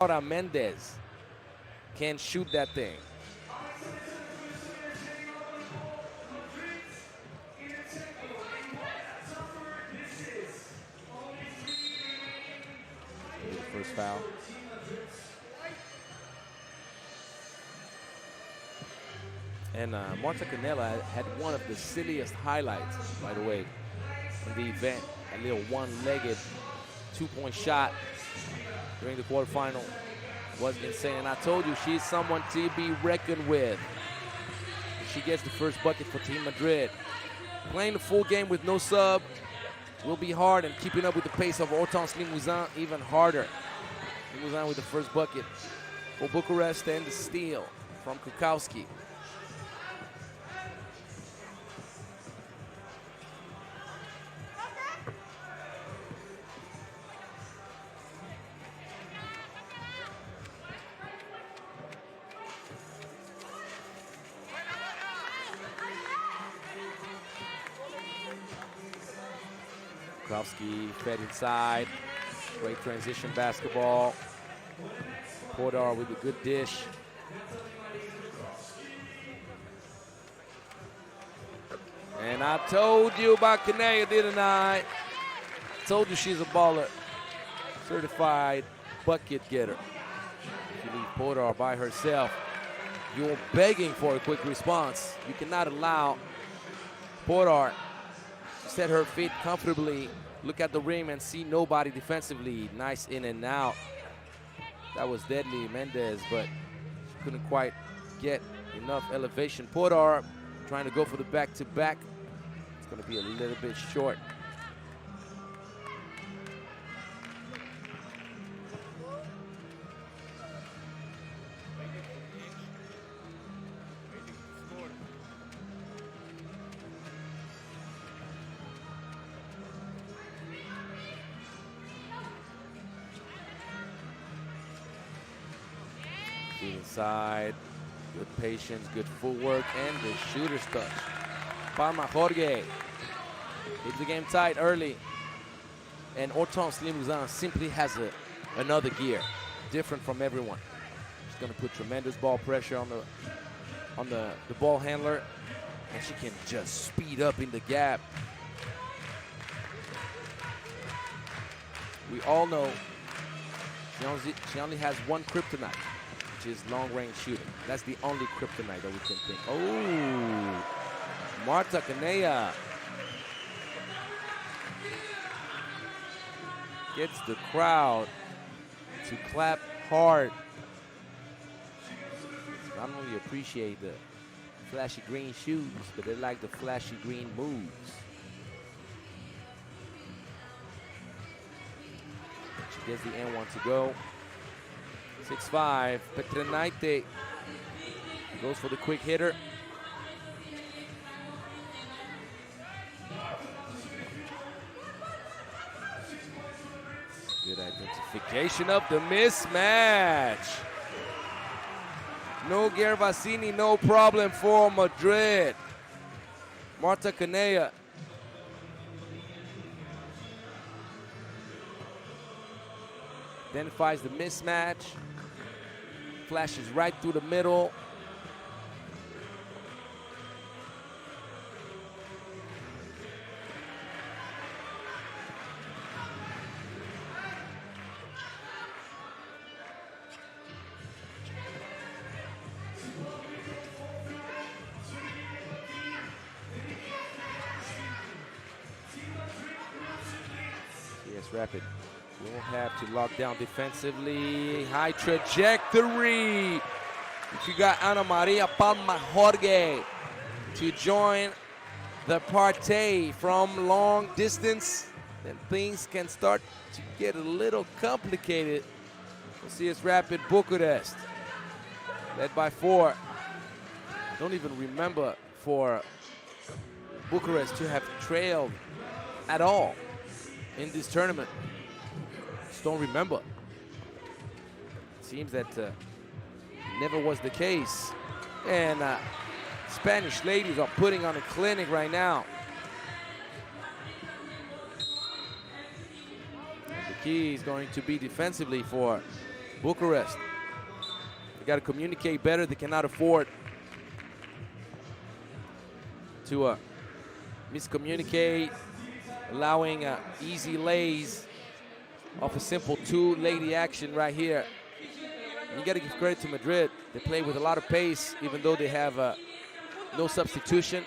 Laura Mendez can shoot that thing. First foul. And Marta Canella had one of the silliest highlights, by the way, in the event. A little one-legged two-point shot during the quarterfinal was insane. And I told you, she's someone to be reckoned with. She gets the first bucket for Team Madrid. Playing the full game with no sub will be hard, and keeping up with the pace of Hortense Limousin even harder. Limousin with the first bucket for Bucharest, and the steal from Kukowski. Kukowski fed inside. Great transition basketball. Podar with a good dish. And I told you about Kanea, didn't I? Told you she's a baller. Certified bucket getter. If you leave Podar by herself, you're begging for a quick response. You cannot allow Podar to set her feet comfortably, look at the rim and see nobody defensively. Nice in and out. That was deadly, Mendez, but she couldn't quite get enough elevation. Podar trying to go for the back-to-back. It's going to be a little bit short. Inside, good patience, good footwork, and the shooter's touch. Palma Jorge keeps the game tight early, and Hortense Limousin simply has another gear, different from everyone. She's going to put tremendous ball pressure on the ball handler, and she can just speed up in the gap. We all know she only has one kryptonite, which is long-range shooting. That's the only kryptonite that we can think. Oh, Marta Canella gets the crowd to clap hard. Not only appreciate the flashy green shoes, but they like the flashy green moves. She gets the N1 to go. 6'5", Petrenaite goes for the quick hitter. Good identification of the mismatch. No Gervasini, no problem for Madrid. Marta Canella. Identifies the mismatch. Flashes right through the middle. Yes, Rapid. We won't have to lock down defensively. High trajectory. If you got Ana Maria Palma Jorge to join the party from long distance, then things can start to get a little complicated. We'll see it's Rapid Bucharest, led by 4. I don't even remember for Bucharest to have trailed at all in this tournament. Don't remember. It seems that never was the case. And Spanish ladies are putting on a clinic right now. And the key is going to be defensively for Bucharest. They got to communicate better. They cannot afford to miscommunicate, allowing easy lays off a simple two-lady action right here. And you got to give credit to Madrid. They play with a lot of pace, even though they have no substitution.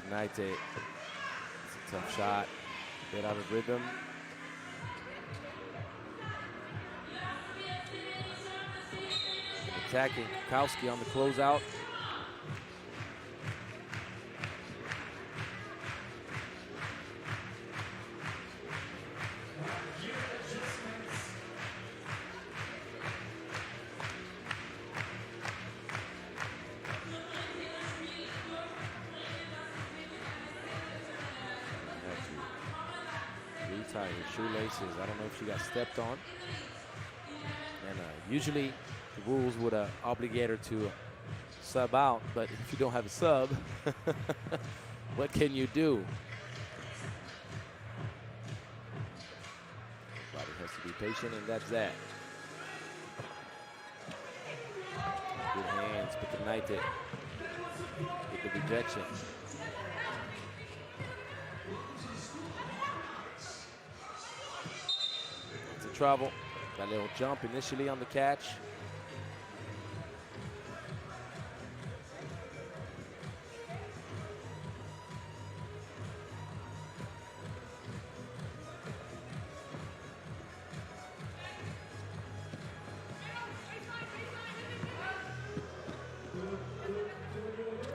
Tonight, it's a tough shot. Get out of rhythm. Attacking Kowski on the closeout. Retie her shoelaces. I don't know if she got stepped on. And usually the rules would obligate her to sub out, but if you don't have a sub, what can you do? Body has to be patient, and that's that. Good hands, but tonight it with the rejection. It's a travel. That little jump initially on the catch.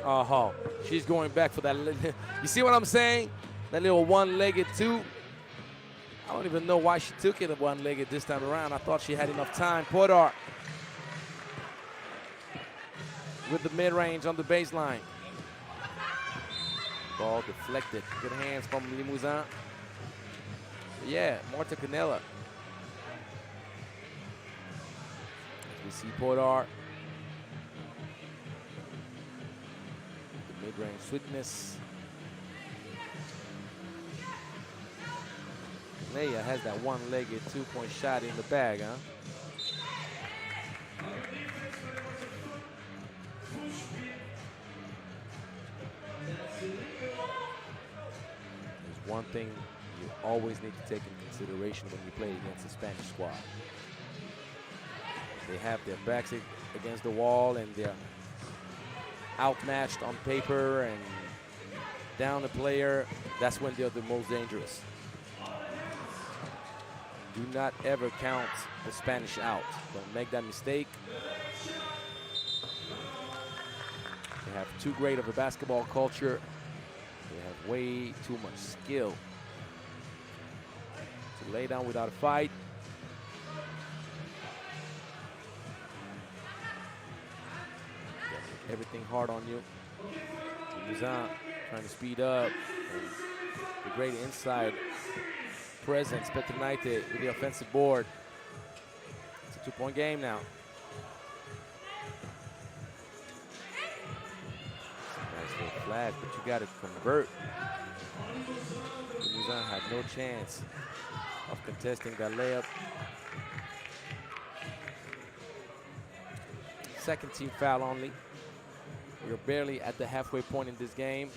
Oh, she's going back for that. You see what I'm saying? That little one-legged two. I don't even know why she took it one-legged this time around. I thought she had enough time. Podar with the mid-range on the baseline. Ball deflected. Good hands from Limousin. Yeah, Marta Canella. We see Podar. The mid-range sweetness. Leia has that one-legged two-point shot in the bag, huh? There's one thing you always need to take in consideration when you play against a Spanish squad. They have their backs against the wall and they're outmatched on paper and down a player. That's when they're the most dangerous. Do not ever count the Spanish out. Don't make that mistake. They have too great of a basketball culture. They have way too much skill to lay down without a fight. Everything hard on you. Limousin trying to speed up. And the great inside presence, Petronaite with the offensive board. It's a two-point game now. Nice little flag, but you got to convert. Limousin had no chance of contesting that layup. Second team foul only. We're barely at the halfway point in this game.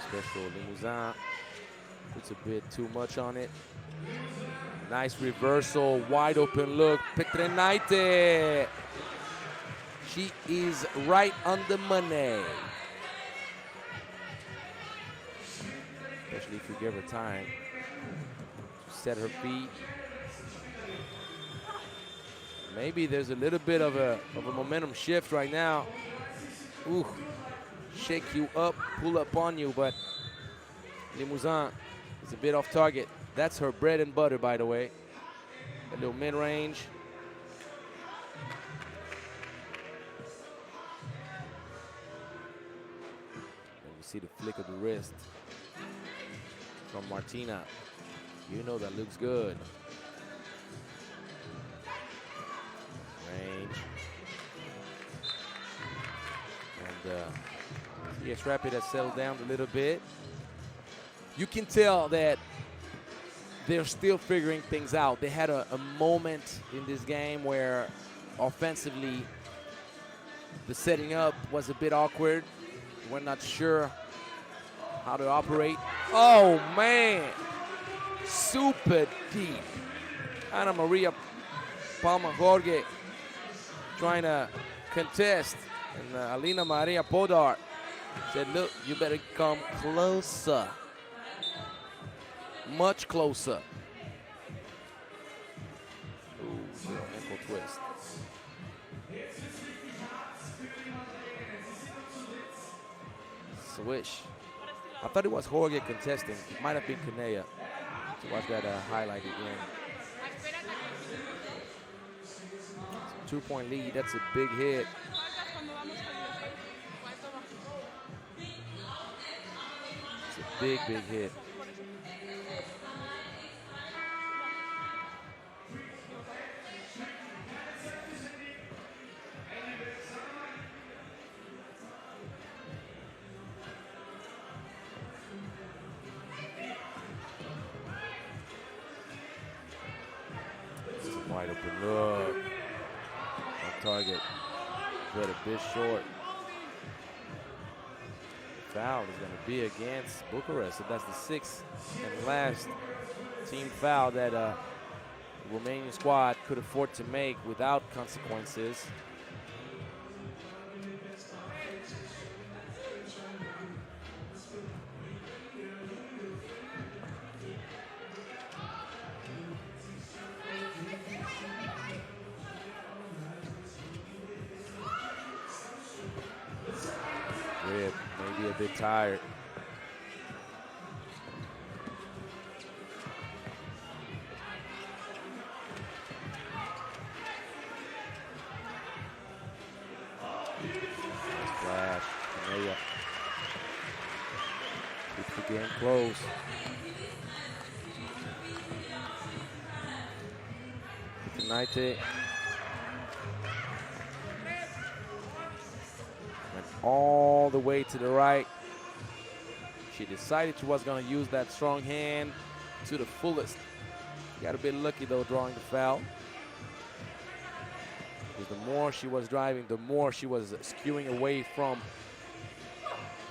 Special Limousin puts a bit too much on it. Nice reversal, wide open look. Petronaite. She is right on the money. Especially if you give her time to set her feet. maybe there's a little bit of a momentum shift right now. Ooh, shake you up, pull up on you, but Limousin is a bit off target. That's her bread and butter, by the way. A little mid-range. And you see the flick of the wrist from Martina. You know that looks good. Range. And yes, Rapid has settled down a little bit. You can tell that they're still figuring things out. They had a moment in this game where offensively the setting up was a bit awkward. We're not sure how to operate. Oh man, super deep. Ana Maria Palma Jorge trying to contest, and Alina Maria Podar said, look, you better come closer. Much closer. Ooh, ankle twist. Swish. I thought it was Jorge contesting. It might have been Canella. To watch that highlight again. 2-point lead, that's a big hit. It's a big, big hit. Wide open look. On target. But a bit short. Foul is going to be against Bucharest. So that's the sixth and last team foul that the Romanian squad could afford to make without consequences. Maybe a bit tired. Flash, Canella. Keeps the game close. United. All the way to the right. She decided she was going to use that strong hand to the fullest. Got a bit lucky though drawing the foul. Because the more she was driving, the more she was skewing away from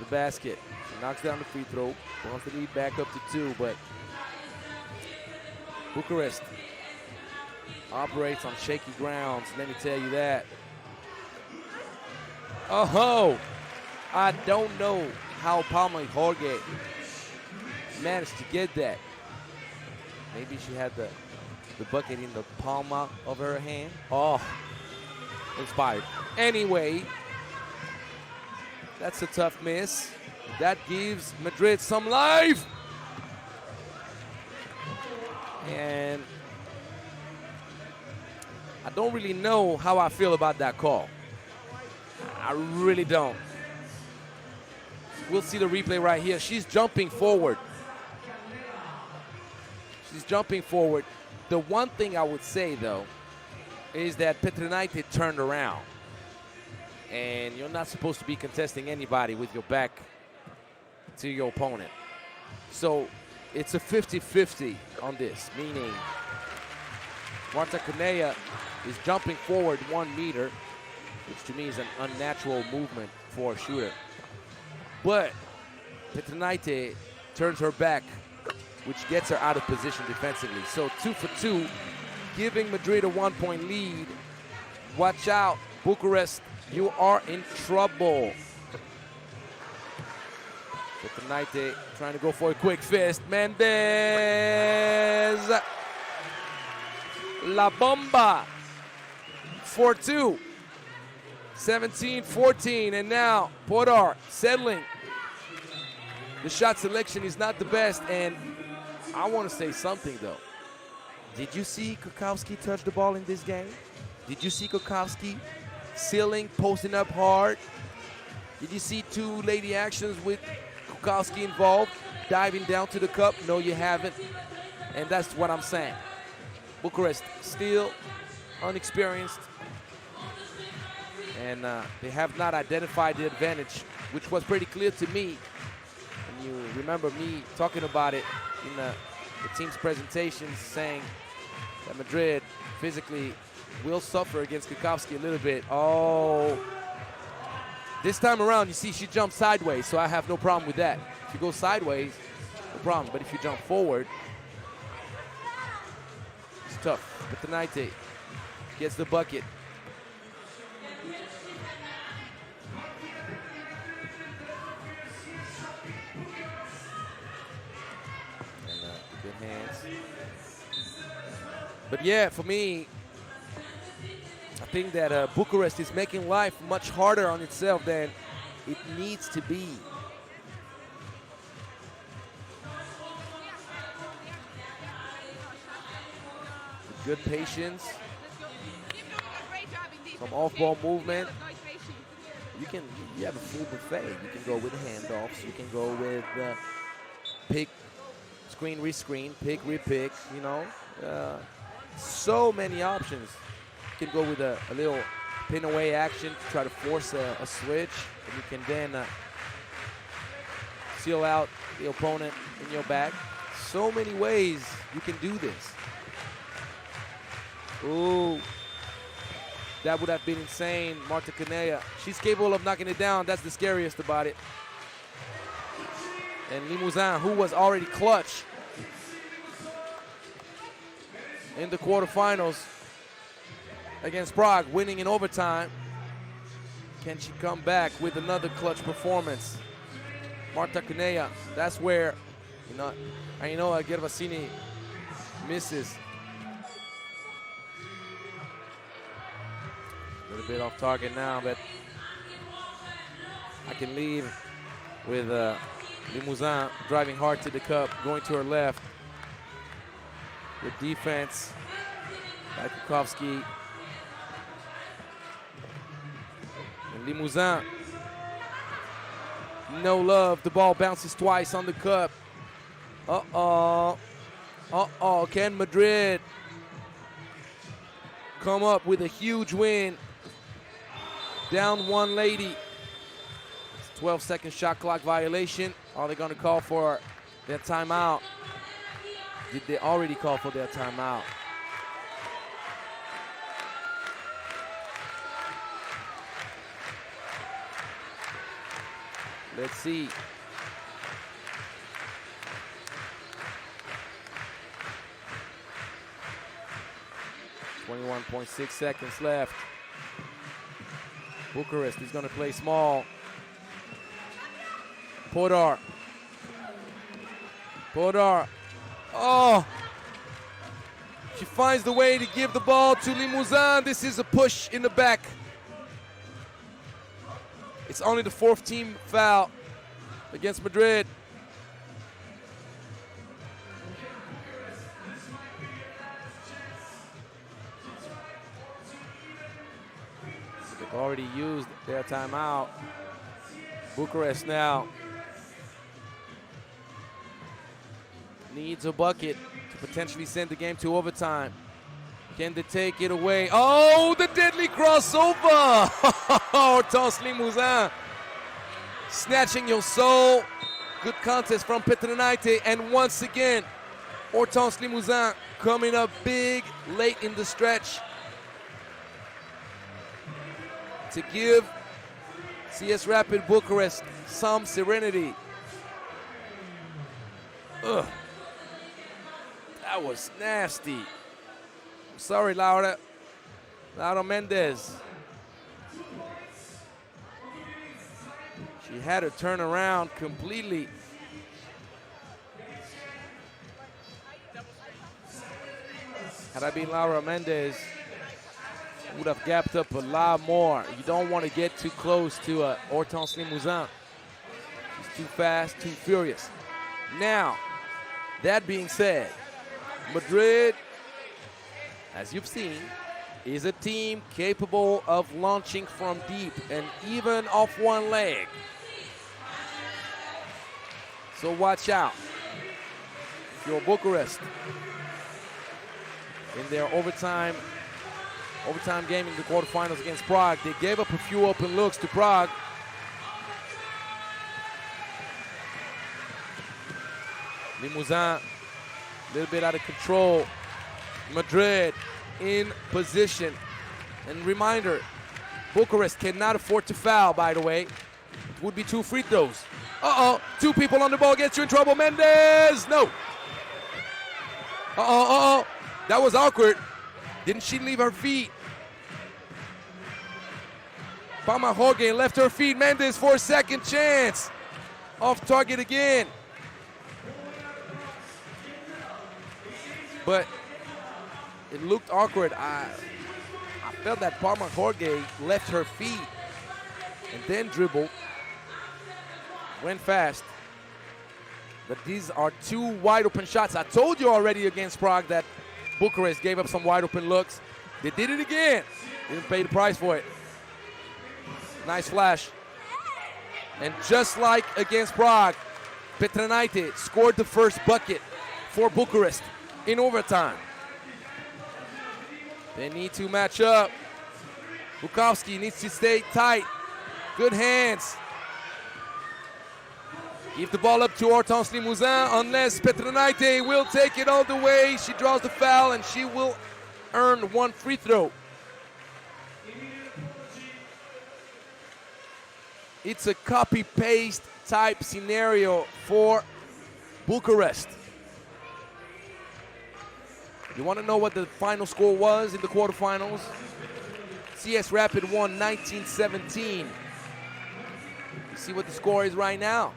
the basket. She knocks down the free throw, wants the lead back up to 2, but Bucharest operates on shaky grounds, let me tell you that. Oh, I don't know how Palma Jorge managed to get that. Maybe she had the bucket in the palm of her hand. Oh, inspired. Anyway, that's a tough miss. That gives Madrid some life. And I don't really know how I feel about that call. I really don't. We'll see the replay right here. She's jumping forward. She's jumping forward. The one thing I would say, though, is that Petrinaite turned around. And you're not supposed to be contesting anybody with your back to your opponent. So it's a 50-50 on this, meaning Marta Canella is jumping forward 1 meter, which to me is an unnatural movement for a shooter. But Petrinaite turns her back, which gets her out of position defensively. So 2 for 2, giving Madrid a 1-point lead. Watch out, Bucharest, you are in trouble. Petrinaite trying to go for a quick fist. Mendez, La Bomba. 4-2. 17-14, and now Podar settling. The shot selection is not the best, and I want to say something though. Did you see Kukowski touch the ball in this game? Did you see Kukowski sealing, posting up hard? Did you see two lady actions with Kukowski involved, diving down to the cup? No, you haven't, and that's what I'm saying. Bucharest still unexperienced, and they have not identified the advantage, which was pretty clear to me. And you remember me talking about it in the team's presentations, saying that Madrid physically will suffer against Kukowski a little bit. Oh, this time around, you see she jumps sideways, so I have no problem with that. If you go sideways, no problem, but if you jump forward, it's tough. But Tanaite gets the bucket. Good hands. But yeah, for me, I think that Bucharest is making life much harder on itself than it needs to be. Good patience, some off-ball movement. You have a full buffet. You can go with handoffs. You can go with pick, screen, rescreen, pick, repick. You know, so many options. You can go with a little pin away action to try to force a switch, and you can then seal out the opponent in your back. So many ways you can do this. Ooh, that would have been insane. Marta Canella, she's capable of knocking it down. That's the scariest about it. And Limousin, who was already clutch in the quarterfinals against Prague, winning in overtime. Can she come back with another clutch performance? Marta Canella, that's where, Gervasini misses. A little bit off target now, but I can leave with Limousin driving hard to the cup, going to her left. Good defense by Kukowski. And Limousin, no love. The ball bounces twice on the cup. Uh-oh. Uh-oh. Can Madrid come up with a huge win? Down one lady. 12-second shot clock violation. Are they going to call for their timeout? Did they already call for their timeout? Let's see. .6 seconds left. Bucharest is going to play small. Podar. Oh! She finds the way to give the ball to Limousin. This is a push in the back. It's only the fourth team foul against Madrid. They've already used their timeout. Bucharest now needs a bucket to potentially send the game to overtime. Can they take it away? Oh, the deadly crossover! Hortense Limousin snatching your soul. Good contest from Petrinaite, and once again, Hortense Limousin coming up big late in the stretch to give CS Rapid Bucharest some serenity. Ugh. That was nasty. Sorry, Laura Mendez. She had to turn around completely. Had I been Laura Mendez, would have gapped up a lot more. You don't want to get too close to Hortense Limousin. He's too fast, too furious. Now, that being said, Madrid, as you've seen, is a team capable of launching from deep and even off one leg. So watch out. If you're Bucharest in their overtime game in the quarterfinals against Prague, they gave up a few open looks to Prague. Limousin, a little bit out of control. Madrid in position. And reminder, Bucharest cannot afford to foul, by the way. It would be 2 free throws. Uh-oh, 2 people on the ball gets you in trouble. Mendes, no. Uh-oh. That was awkward. Didn't she leave her feet? Palma Jorge left her feet. Mendes for a second chance. Off target again. But it looked awkward. I felt that Palma Jorge left her feet and then dribbled. Went fast. But these are 2 wide open shots. I told you already against Prague that Bucharest gave up some wide open looks. They did it again. Didn't pay the price for it. Nice flash. And just like against Prague, Petranaite scored the first bucket for Bucharest in overtime. They need to match up. Bukowski needs to stay tight. Good hands. Give the ball up to Hortense Limousin unless Petranaite will take it all the way. She draws the foul and she will earn 1 free throw. It's a copy-paste type scenario for Bucharest. You want to know what the final score was in the quarterfinals? CS Rapid won 19-17. You see what the score is right now?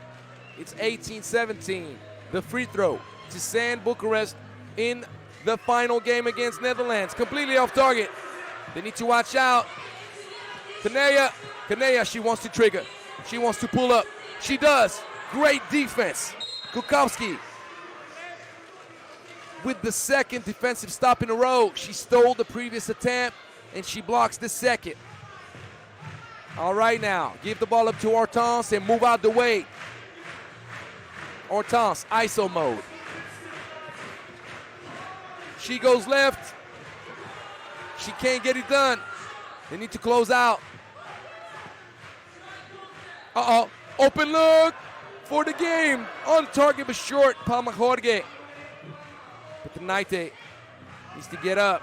It's 18-17. The free throw to send Bucharest in the final game against Netherlands. Completely off target. They need to watch out. Kanea, she wants to trigger. She wants to pull up. She does. Great defense. Kukowski with the second defensive stop in a row. She stole the previous attempt and she blocks the second. All right now, give the ball up to Hortense and move out the way. Hortense, ISO mode. She goes left. She can't get it done. They need to close out. Uh-oh, open look for the game. On target but short, Palma Jorge. But the Naite needs to get up.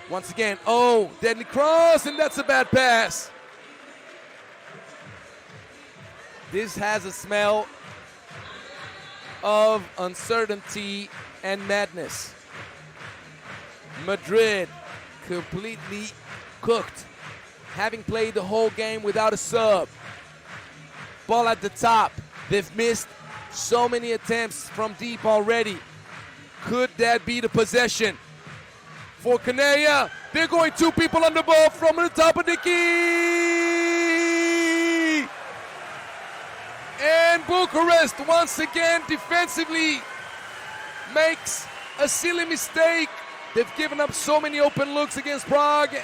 Once again, oh, deadly cross, and that's a bad pass. This has a smell of uncertainty and madness. Madrid completely cooked, having played the whole game without a sub. Ball at the top. They've missed so many attempts from deep already. Could that be the possession for Kanea? They're going 2 people on the ball from the top of the key. And Bucharest once again defensively makes a silly mistake. They've given up so many open looks against Prague,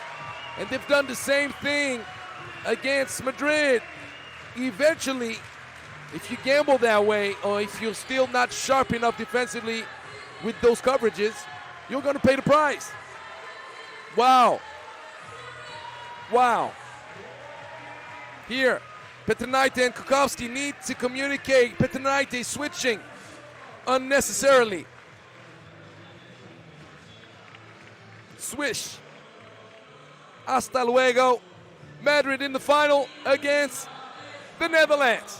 and they've done the same thing against Madrid. Eventually, if you gamble that way, or if you're still not sharp enough defensively with those coverages, you're going to pay the price. Wow. Wow. Here, Petranaite and Kukowski need to communicate. Petranaite switching unnecessarily. Swish. Hasta luego. Madrid in the final against the Netherlands.